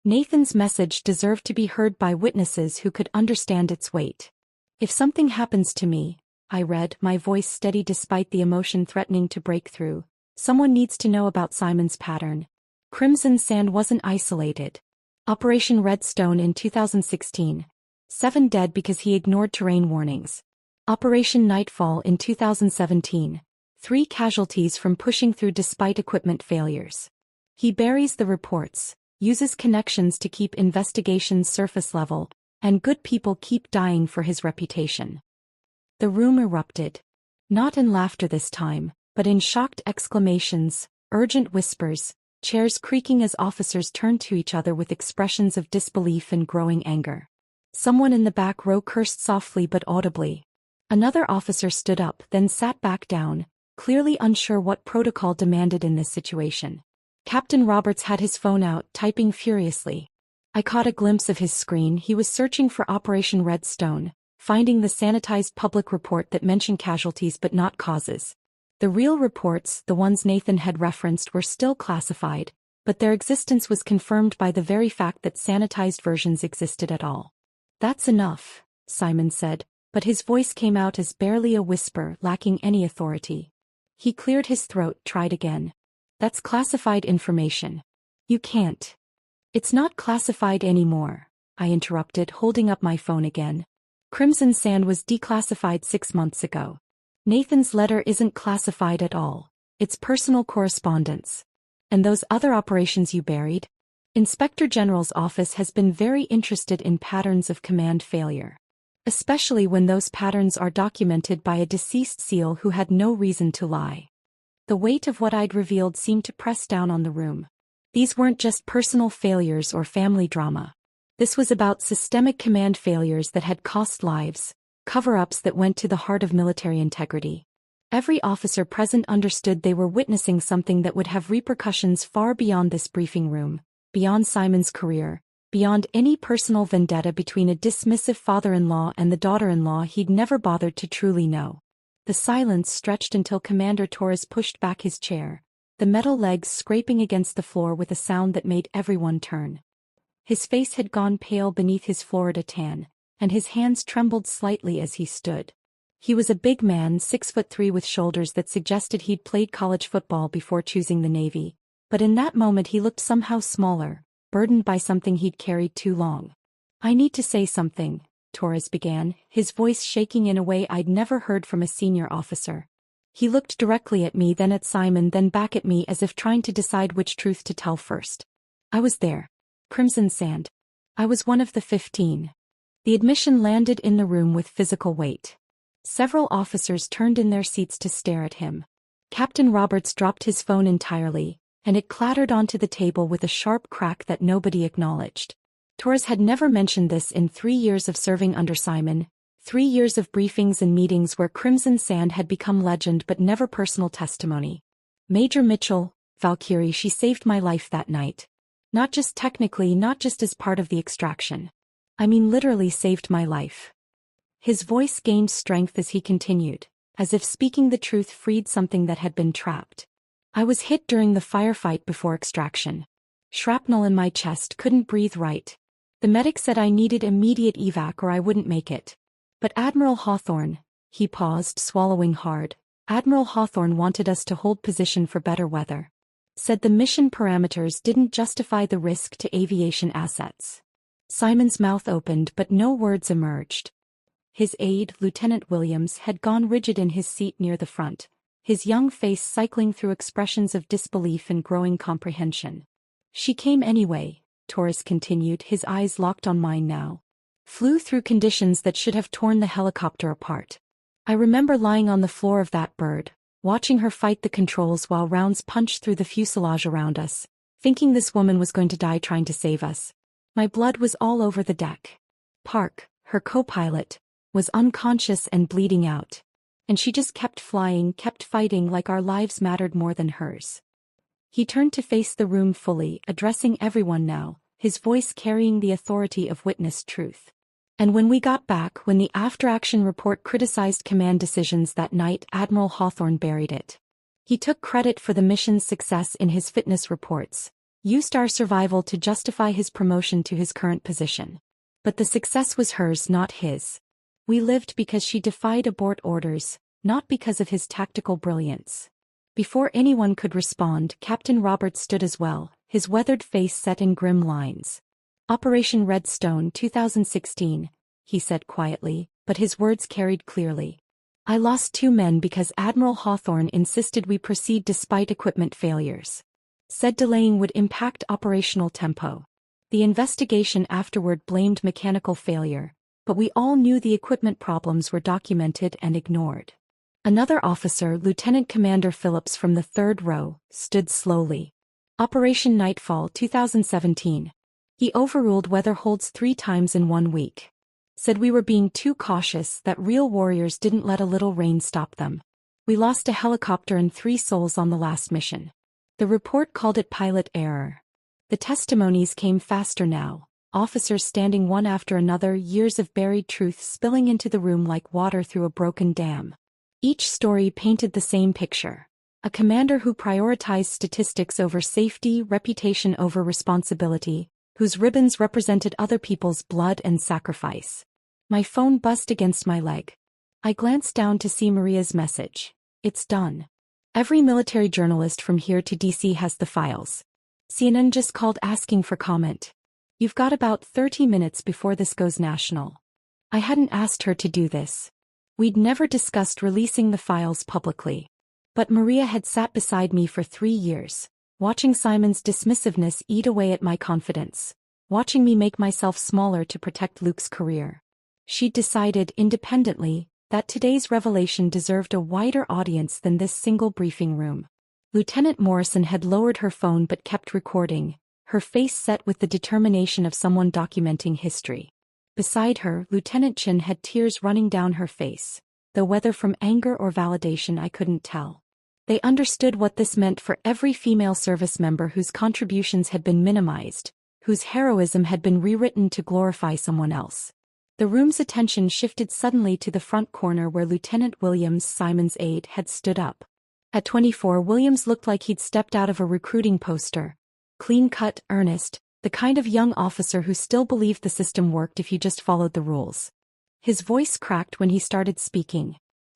Nathan's message deserved to be heard by witnesses who could understand its weight. If something happens to me, I read, my voice steady despite the emotion threatening to break through, someone needs to know about Simon's pattern. Crimson Sand wasn't isolated. Operation Redstone in 2016. 7 dead because he ignored terrain warnings. Operation Nightfall in 2017. 3 casualties from pushing through despite equipment failures. He buries the reports, uses connections to keep investigations surface level, and good people keep dying for his reputation. The room erupted. Not in laughter this time, but in shocked exclamations, urgent whispers, chairs creaking as officers turned to each other with expressions of disbelief and growing anger. Someone in the back row cursed softly but audibly. Another officer stood up, then sat back down, clearly unsure what protocol demanded in this situation. Captain Roberts had his phone out, typing furiously. I caught a glimpse of his screen. He was searching for Operation Redstone, finding the sanitized public report that mentioned casualties but not causes. The real reports, the ones Nathan had referenced, were still classified, but their existence was confirmed by the very fact that sanitized versions existed at all. That's enough, Simon said, but his voice came out as barely a whisper, lacking any authority. He cleared his throat, tried again. That's classified information. You can't. It's not classified anymore, I interrupted, holding up my phone again. Crimson Sand was declassified 6 months ago. Nathan's letter isn't classified at all. It's personal correspondence. And those other operations you buried? Inspector General's office has been very interested in patterns of command failure. Especially when those patterns are documented by a deceased SEAL who had no reason to lie. The weight of what I'd revealed seemed to press down on the room. These weren't just personal failures or family drama. This was about systemic command failures that had cost lives, cover-ups that went to the heart of military integrity. Every officer present understood they were witnessing something that would have repercussions far beyond this briefing room, beyond Simon's career, beyond any personal vendetta between a dismissive father-in-law and the daughter-in-law he'd never bothered to truly know. The silence stretched until Commander Torres pushed back his chair, the metal legs scraping against the floor with a sound that made everyone turn. His face had gone pale beneath his Florida tan, and his hands trembled slightly as he stood. He was a big man, 6'3" with shoulders that suggested he'd played college football before choosing the Navy, but in that moment he looked somehow smaller, burdened by something he'd carried too long. I need to say something, Torres began, his voice shaking in a way I'd never heard from a senior officer. He looked directly at me, then at Simon, then back at me as if trying to decide which truth to tell first. I was there. Crimson Sand. I was one of the 15. The admission landed in the room with physical weight. Several officers turned in their seats to stare at him. Captain Roberts dropped his phone entirely, and it clattered onto the table with a sharp crack that nobody acknowledged. Torres had never mentioned this in 3 years of serving under Simon, 3 years of briefings and meetings where Crimson Sand had become legend but never personal testimony. Major Mitchell, Valkyrie, she saved my life that night. Not just technically, not just as part of the extraction. I mean literally saved my life. His voice gained strength as he continued, as if speaking the truth freed something that had been trapped. I was hit during the firefight before extraction. Shrapnel in my chest, couldn't breathe right. The medic said I needed immediate evac or I wouldn't make it. But Admiral Hawthorne, he paused, swallowing hard. Admiral Hawthorne wanted us to hold position for better weather. Said the mission parameters didn't justify the risk to aviation assets. Simon's mouth opened but no words emerged. His aide, Lieutenant Williams, had gone rigid in his seat near the front, his young face cycling through expressions of disbelief and growing comprehension. She came anyway, Torres continued, his eyes locked on mine now. Flew through conditions that should have torn the helicopter apart. I remember lying on the floor of that bird, watching her fight the controls while rounds punched through the fuselage around us, thinking this woman was going to die trying to save us. My blood was all over the deck. Park, her co-pilot, was unconscious and bleeding out. And she just kept flying, kept fighting like our lives mattered more than hers. He turned to face the room fully, addressing everyone now, his voice carrying the authority of witnessed truth. And when we got back, when the after-action report criticized command decisions that night, Admiral Hawthorne buried it. He took credit for the mission's success in his fitness reports, used our survival to justify his promotion to his current position. But the success was hers, not his. We lived because she defied abort orders, not because of his tactical brilliance. Before anyone could respond, Captain Roberts stood as well, his weathered face set in grim lines. Operation Redstone 2016, he said quietly, but his words carried clearly. I lost 2 men because Admiral Hawthorne insisted we proceed despite equipment failures. Said delaying would impact operational tempo. The investigation afterward blamed mechanical failure, but we all knew the equipment problems were documented and ignored. Another officer, Lieutenant Commander Phillips from the third row, stood slowly. Operation Nightfall 2017. He overruled weather holds 3 times in 1 week. Said we were being too cautious, that real warriors didn't let a little rain stop them. We lost a helicopter and 3 souls on the last mission. The report called it pilot error. The testimonies came faster now, officers standing one after another, years of buried truth spilling into the room like water through a broken dam. Each story painted the same picture. A commander who prioritized statistics over safety, reputation over responsibility, whose ribbons represented other people's blood and sacrifice. My phone buzzed against my leg. I glanced down to see Maria's message. It's done. Every military journalist from here to DC has the files. CNN just called asking for comment. You've got about 30 minutes before this goes national. I hadn't asked her to do this. We'd never discussed releasing the files publicly. But Maria had sat beside me for 3 years, watching Simon's dismissiveness eat away at my confidence, watching me make myself smaller to protect Luke's career. She'd decided independently that today's revelation deserved a wider audience than this single briefing room. Lieutenant Morrison had lowered her phone but kept recording, her face set with the determination of someone documenting history. Beside her, Lieutenant Chin had tears running down her face, though whether from anger or validation I couldn't tell. They understood what this meant for every female service member whose contributions had been minimized, whose heroism had been rewritten to glorify someone else. The room's attention shifted suddenly to the front corner where Lieutenant Williams, Simon's aide, had stood up. At 24, Williams looked like he'd stepped out of a recruiting poster. Clean-cut, earnest, the kind of young officer who still believed the system worked if you just followed the rules. His voice cracked when he started speaking.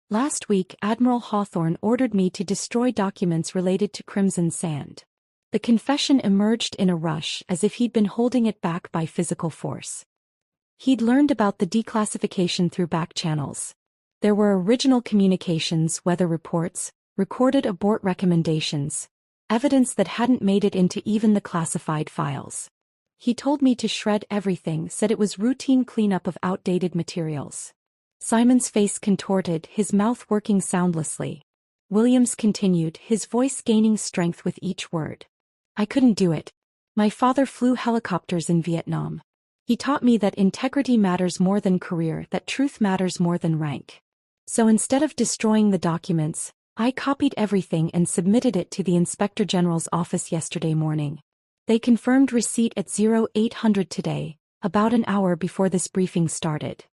Last week, Admiral Hawthorne ordered me to destroy documents related to Crimson Sand. The confession emerged in a rush as if he'd been holding it back by physical force. He'd learned about the declassification through back channels. There were original communications, weather reports, recorded abort recommendations, evidence that hadn't made it into even the classified files. He told me to shred everything, said it was routine cleanup of outdated materials. Simon's face contorted, his mouth working soundlessly. Williams continued, his voice gaining strength with each word. I couldn't do it. My father flew helicopters in Vietnam. He taught me that integrity matters more than career, that truth matters more than rank. So instead of destroying the documents, I copied everything and submitted it to the Inspector General's office yesterday morning. They confirmed receipt at 0800 today, about an hour before this briefing started.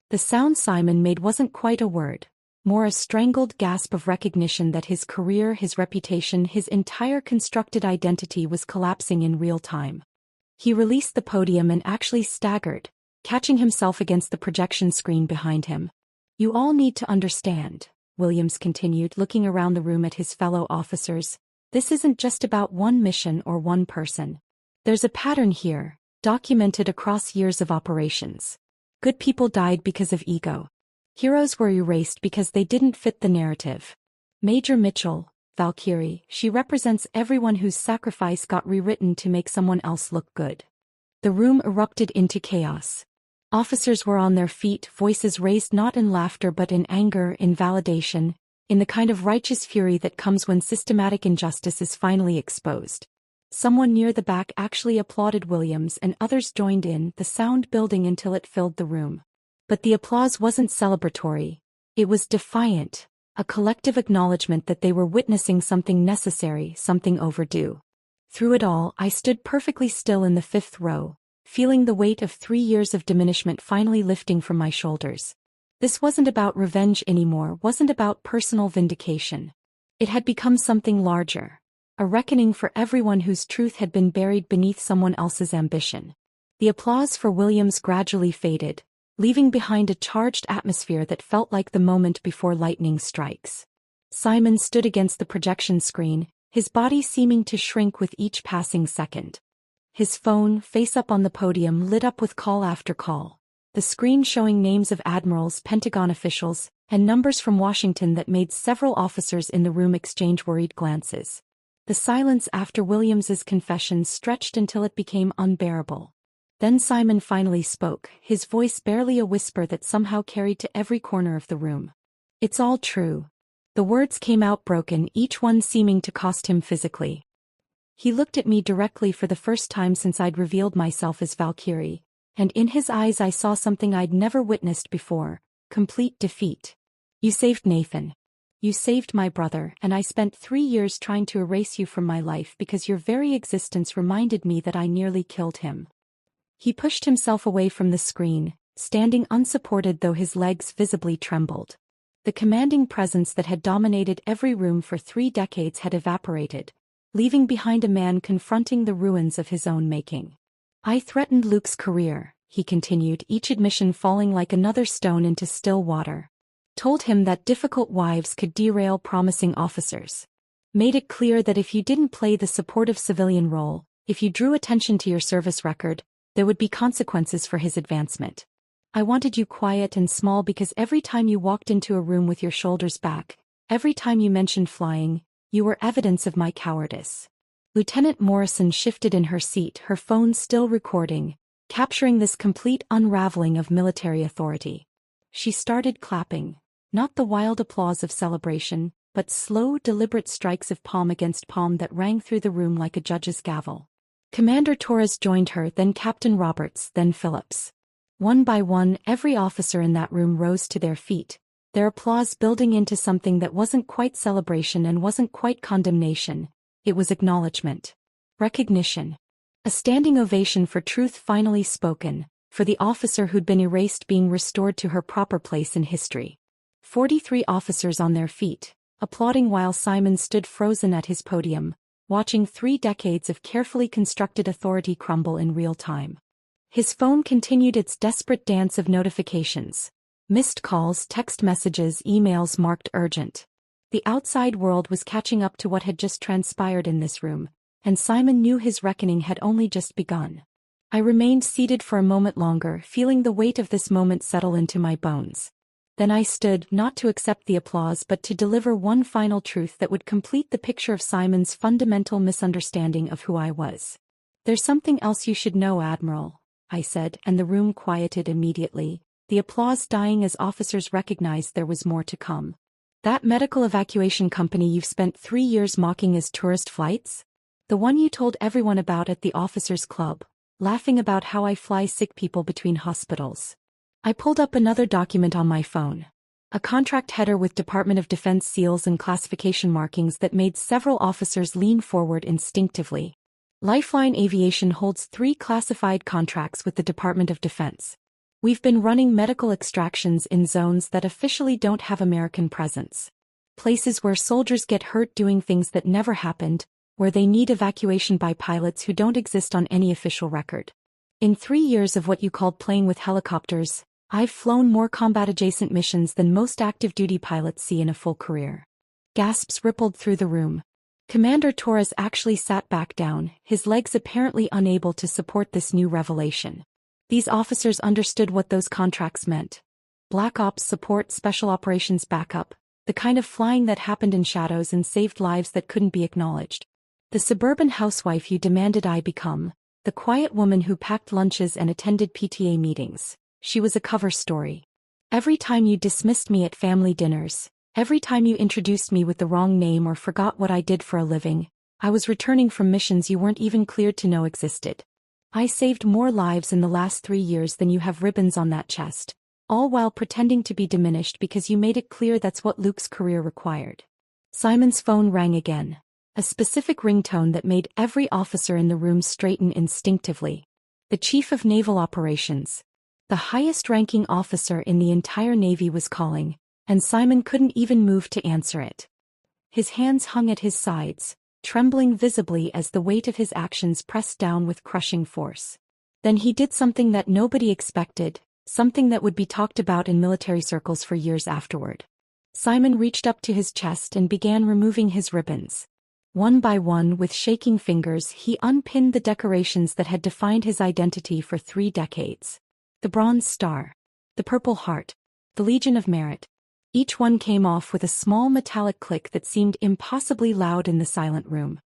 The sound Simon made wasn't quite a word, more a strangled gasp of recognition that his career, his reputation, his entire constructed identity was collapsing in real time. He released the podium and actually staggered, catching himself against the projection screen behind him. You all need to understand, Williams continued, looking around the room at his fellow officers. This isn't just about one mission or one person. There's a pattern here, documented across years of operations. Good people died because of ego. Heroes were erased because they didn't fit the narrative. Major Mitchell, Valkyrie, she represents everyone whose sacrifice got rewritten to make someone else look good. The room erupted into chaos. Officers were on their feet, voices raised not in laughter but in anger, in validation, in the kind of righteous fury that comes when systematic injustice is finally exposed. Someone near the back actually applauded Williams and others joined in, the sound building until it filled the room. But the applause wasn't celebratory. It was defiant, a collective acknowledgement that they were witnessing something necessary, something overdue. Through it all, I stood perfectly still in the 5th row, feeling the weight of 3 years of diminishment finally lifting from my shoulders. This wasn't about revenge anymore, wasn't about personal vindication. It had become something larger. A reckoning for everyone whose truth had been buried beneath someone else's ambition. The applause for Williams gradually faded, leaving behind a charged atmosphere that felt like the moment before lightning strikes. Simon stood against the projection screen, his body seeming to shrink with each passing second. His phone, face up on the podium, lit up with call after call, the screen showing names of admirals, Pentagon officials, and numbers from Washington that made several officers in the room exchange worried glances. The silence after Williams's confession stretched until it became unbearable. Then Simon finally spoke, his voice barely a whisper that somehow carried to every corner of the room. "It's all true." The words came out broken, each one seeming to cost him physically. He looked at me directly for the first time since I'd revealed myself as Valkyrie, and in his eyes I saw something I'd never witnessed before: complete defeat. "You saved Nathan. You saved my brother, and I spent 3 years trying to erase you from my life because your very existence reminded me that I nearly killed him." He pushed himself away from the screen, standing unsupported though his legs visibly trembled. The commanding presence that had dominated every room for 3 decades had evaporated, leaving behind a man confronting the ruins of his own making. "I threatened Luke's career," he continued, each admission falling like another stone into still water. "Told him that difficult wives could derail promising officers. Made it clear that if you didn't play the supportive civilian role, if you drew attention to your service record, there would be consequences for his advancement. I wanted you quiet and small because every time you walked into a room with your shoulders back, every time you mentioned flying, you were evidence of my cowardice." Lieutenant Morrison shifted in her seat, her phone still recording, capturing this complete unraveling of military authority. She started clapping, not the wild applause of celebration, but slow, deliberate strikes of palm against palm that rang through the room like a judge's gavel. Commander Torres joined her, then Captain Roberts, then Phillips. One by one, every officer in that room rose to their feet, their applause building into something that wasn't quite celebration and wasn't quite condemnation. It was acknowledgement. Recognition. A standing ovation for truth finally spoken, for the officer who'd been erased being restored to her proper place in history. 43 officers on their feet, applauding while Simon stood frozen at his podium, watching 3 decades of carefully constructed authority crumble in real time. His phone continued its desperate dance of notifications. Missed calls, text messages, emails marked urgent. The outside world was catching up to what had just transpired in this room, and Simon knew his reckoning had only just begun. I remained seated for a moment longer, feeling the weight of this moment settle into my bones. Then I stood, not to accept the applause but to deliver one final truth that would complete the picture of Simon's fundamental misunderstanding of who I was. "There's something else you should know, Admiral," I said, and the room quieted immediately, the applause dying as officers recognized there was more to come. "That medical evacuation company you've spent 3 years mocking as tourist flights? The one you told everyone about at the officers' club, laughing about how I fly sick people between hospitals." I pulled up another document on my phone. A contract header with Department of Defense seals and classification markings that made several officers lean forward instinctively. Lifeline Aviation holds 3 classified contracts with the Department of Defense. We've been running medical extractions in zones that officially don't have American presence. Places where soldiers get hurt doing things that never happened, where they need evacuation by pilots who don't exist on any official record. In 3 years of what you called playing with helicopters, I've flown more combat-adjacent missions than most active-duty pilots see in a full career. Gasps rippled through the room. Commander Torres actually sat back down, his legs apparently unable to support this new revelation. These officers understood what those contracts meant. Black Ops support, special operations backup, the kind of flying that happened in shadows and saved lives that couldn't be acknowledged. The suburban housewife you demanded I become, the quiet woman who packed lunches and attended PTA meetings. She was a cover story. Every time you dismissed me at family dinners, every time you introduced me with the wrong name or forgot what I did for a living, I was returning from missions you weren't even cleared to know existed. I saved more lives in the last 3 years than you have ribbons on that chest, all while pretending to be diminished because you made it clear that's what Luke's career required. Simon's phone rang again, a specific ringtone that made every officer in the room straighten instinctively. The Chief of Naval Operations, the highest-ranking officer in the entire Navy, was calling, and Simon couldn't even move to answer it. His hands hung at his sides, trembling visibly as the weight of his actions pressed down with crushing force. Then he did something that nobody expected, something that would be talked about in military circles for years afterward. Simon reached up to his chest and began removing his ribbons. One by one, with shaking fingers, he unpinned the decorations that had defined his identity for 3 decades. The Bronze Star, the Purple Heart, the Legion of Merit. Each one came off with a small metallic click that seemed impossibly loud in the silent room.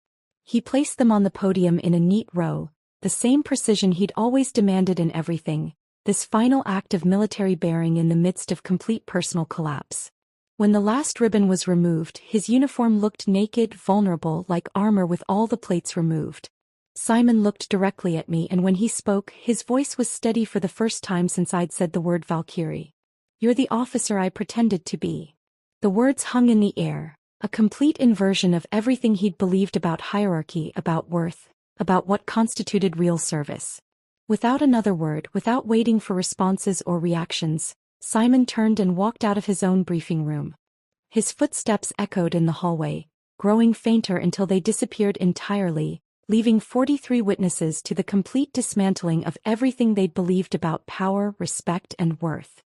He placed them on the podium in a neat row, the same precision he'd always demanded in everything, this final act of military bearing in the midst of complete personal collapse. When the last ribbon was removed, his uniform looked naked, vulnerable, like armor with all the plates removed. Simon looked directly at me, and when he spoke, his voice was steady for the first time since I'd said the word Valkyrie. "You're the officer I pretended to be." The words hung in the air, a complete inversion of everything he'd believed about hierarchy, about worth, about what constituted real service. Without another word, without waiting for responses or reactions, Simon turned and walked out of his own briefing room. His footsteps echoed in the hallway, growing fainter until they disappeared entirely, leaving 43 witnesses to the complete dismantling of everything they'd believed about power, respect, and worth.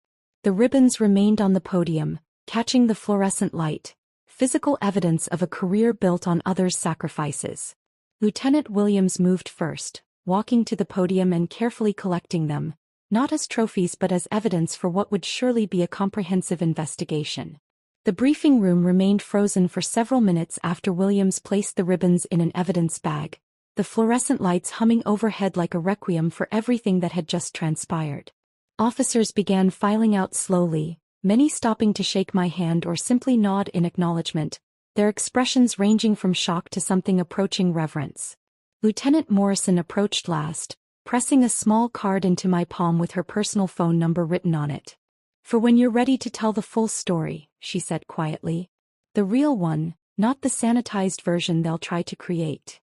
The ribbons remained on the podium, catching the fluorescent light, physical evidence of a career built on others' sacrifices. Lieutenant Williams moved first, walking to the podium and carefully collecting them, not as trophies but as evidence for what would surely be a comprehensive investigation. The briefing room remained frozen for several minutes after Williams placed the ribbons in an evidence bag, the fluorescent lights humming overhead like a requiem for everything that had just transpired. Officers began filing out slowly, many stopping to shake my hand or simply nod in acknowledgement, their expressions ranging from shock to something approaching reverence. Lieutenant Morrison approached last, pressing a small card into my palm with her personal phone number written on it. "For when you're ready to tell the full story," she said quietly. "The real one, not the sanitized version they'll try to create."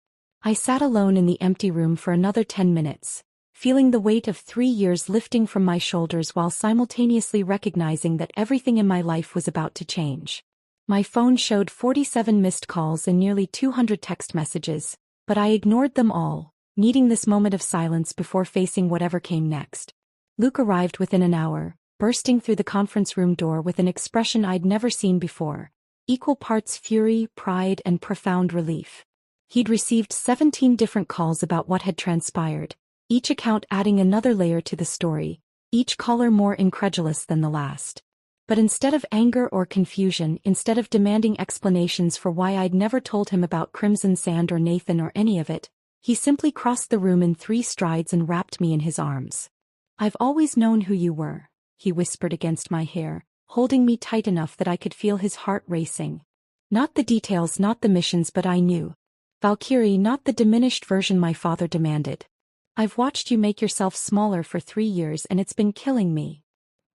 I sat alone in the empty room for another 10 minutes, feeling the weight of 3 years lifting from my shoulders while simultaneously recognizing that everything in my life was about to change. My phone showed 47 missed calls and nearly 200 text messages, but I ignored them all, needing this moment of silence before facing whatever came next. Luke arrived within an hour, bursting through the conference room door with an expression I'd never seen before, equal parts fury, pride, and profound relief. He'd received 17 different calls about what had transpired, each account adding another layer to the story, each caller more incredulous than the last. But instead of anger or confusion, instead of demanding explanations for why I'd never told him about Crimson Sand or Nathan or any of it, he simply crossed the room in 3 strides and wrapped me in his arms. "I've always known who you were," he whispered against my hair, holding me tight enough that I could feel his heart racing. "Not the details, not the missions, but I knew. Valkyrie, not the diminished version my father demanded. I've watched you make yourself smaller for 3 years and it's been killing me."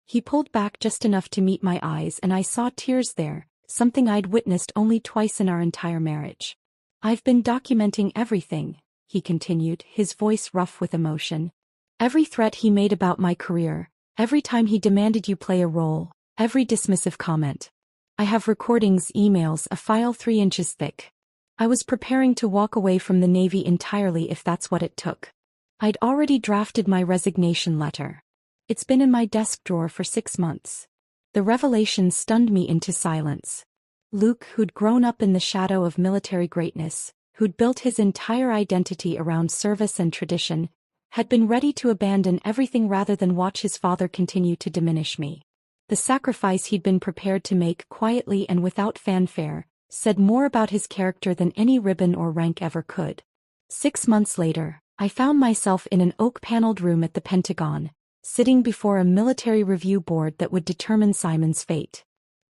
He pulled back just enough to meet my eyes and I saw tears there, something I'd witnessed only twice in our entire marriage. "I've been documenting everything," he continued, his voice rough with emotion. "Every threat he made about my career, every time he demanded you play a role, every dismissive comment. I have recordings, emails, a file 3 inches thick. I was preparing to walk away from the Navy entirely if that's what it took. I'd already drafted my resignation letter. It's been in my desk drawer for 6 months. The revelation stunned me into silence. Luke, who'd grown up in the shadow of military greatness, who'd built his entire identity around service and tradition, had been ready to abandon everything rather than watch his father continue to diminish me. The sacrifice he'd been prepared to make quietly and without fanfare said more about his character than any ribbon or rank ever could. 6 months later, I found myself in an oak-paneled room at the Pentagon, sitting before a military review board that would determine Simon's fate.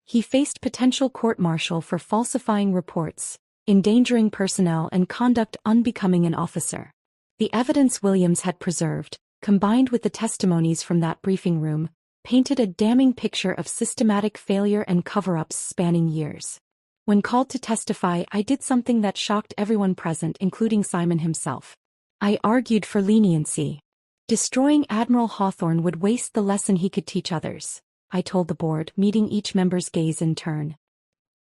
He faced potential court-martial for falsifying reports, endangering personnel, and conduct unbecoming an officer. The evidence Williams had preserved, combined with the testimonies from that briefing room, painted a damning picture of systematic failure and cover-ups spanning years. When called to testify, I did something that shocked everyone present, including Simon himself. I argued for leniency. Destroying Admiral Hawthorne would waste the lesson he could teach others, I told the board, meeting each member's gaze in turn.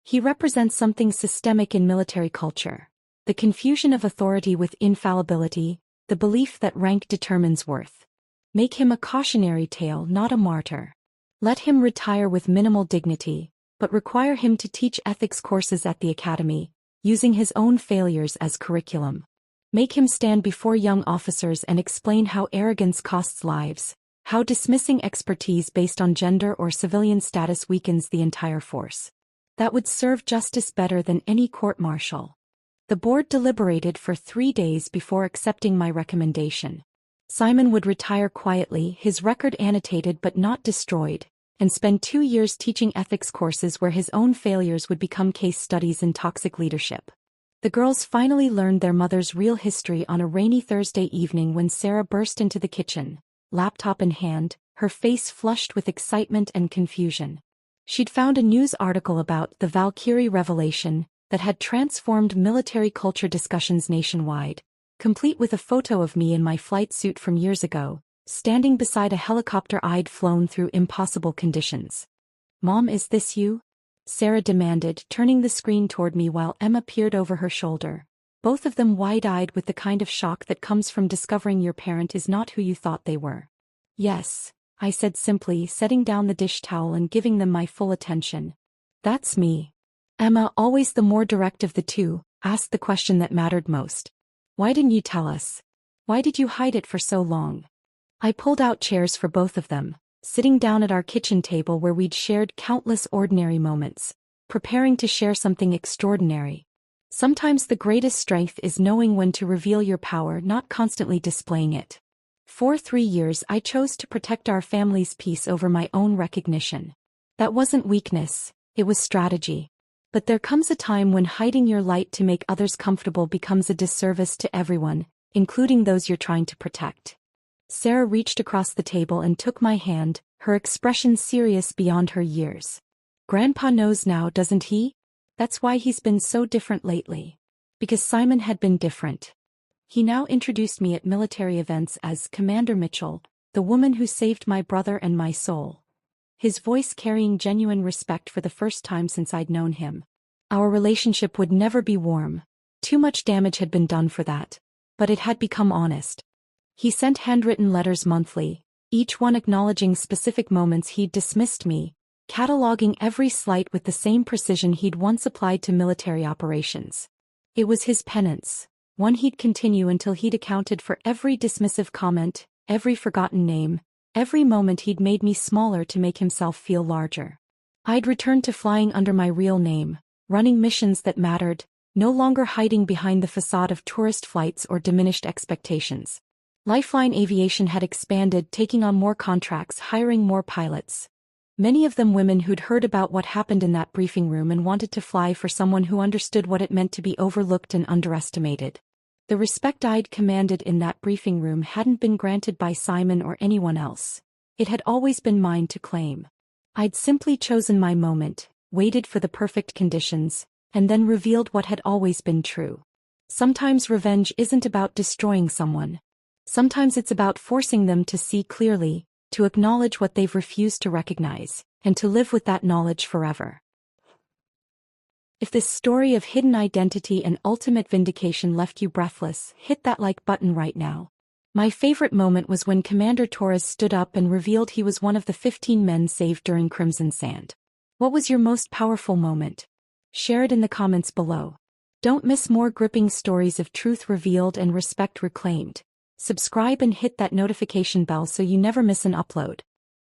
He represents something systemic in military culture. The confusion of authority with infallibility, the belief that rank determines worth. Make him a cautionary tale, not a martyr. Let him retire with minimal dignity, but require him to teach ethics courses at the academy, using his own failures as curriculum. Make him stand before young officers and explain how arrogance costs lives, how dismissing expertise based on gender or civilian status weakens the entire force. That would serve justice better than any court-martial. The board deliberated for 3 days before accepting my recommendation. Simon would retire quietly, his record annotated but not destroyed, and spend 2 years teaching ethics courses where his own failures would become case studies in toxic leadership. The girls finally learned their mother's real history on a rainy Thursday evening when Sarah burst into the kitchen, laptop in hand, her face flushed with excitement and confusion. She'd found a news article about the Valkyrie revelation that had transformed military culture discussions nationwide, complete with a photo of me in my flight suit from years ago, standing beside a helicopter I'd flown through impossible conditions. "Mom, is this you?" Sarah demanded, turning the screen toward me while Emma peered over her shoulder, both of them wide-eyed with the kind of shock that comes from discovering your parent is not who you thought they were. "Yes," I said simply, setting down the dish towel and giving them my full attention. "That's me." Emma, always the more direct of the two, asked the question that mattered most. "Why didn't you tell us? Why did you hide it for so long?" I pulled out chairs for both of them, sitting down at our kitchen table where we'd shared countless ordinary moments, preparing to share something extraordinary. Sometimes the greatest strength is knowing when to reveal your power, not constantly displaying it. For 3 years I chose to protect our family's peace over my own recognition. That wasn't weakness, it was strategy. But there comes a time when hiding your light to make others comfortable becomes a disservice to everyone, including those you're trying to protect. Sarah reached across the table and took my hand, her expression serious beyond her years. "Grandpa knows now, doesn't he? That's why he's been so different lately." Because Simon had been different. He now introduced me at military events as Commander Mitchell, the woman who saved my brother and my soul. His voice carrying genuine respect for the first time since I'd known him. Our relationship would never be warm. Too much damage had been done for that. But it had become honest. He sent handwritten letters monthly, each one acknowledging specific moments he'd dismissed me, cataloging every slight with the same precision he'd once applied to military operations. It was his penance, one he'd continue until he'd accounted for every dismissive comment, every forgotten name, every moment he'd made me smaller to make himself feel larger. I'd returned to flying under my real name, running missions that mattered, no longer hiding behind the facade of tourist flights or diminished expectations. Lifeline Aviation had expanded, taking on more contracts, hiring more pilots. Many of them women who'd heard about what happened in that briefing room and wanted to fly for someone who understood what it meant to be overlooked and underestimated. The respect I'd commanded in that briefing room hadn't been granted by Simon or anyone else. It had always been mine to claim. I'd simply chosen my moment, waited for the perfect conditions, and then revealed what had always been true. Sometimes revenge isn't about destroying someone. Sometimes it's about forcing them to see clearly, to acknowledge what they've refused to recognize, and to live with that knowledge forever. If this story of hidden identity and ultimate vindication left you breathless, hit that like button right now. My favorite moment was when Commander Torres stood up and revealed he was one of the 15 men saved during Crimson Sand. What was your most powerful moment? Share it in the comments below. Don't miss more gripping stories of truth revealed and respect reclaimed. Subscribe and hit that notification bell so you never miss an upload.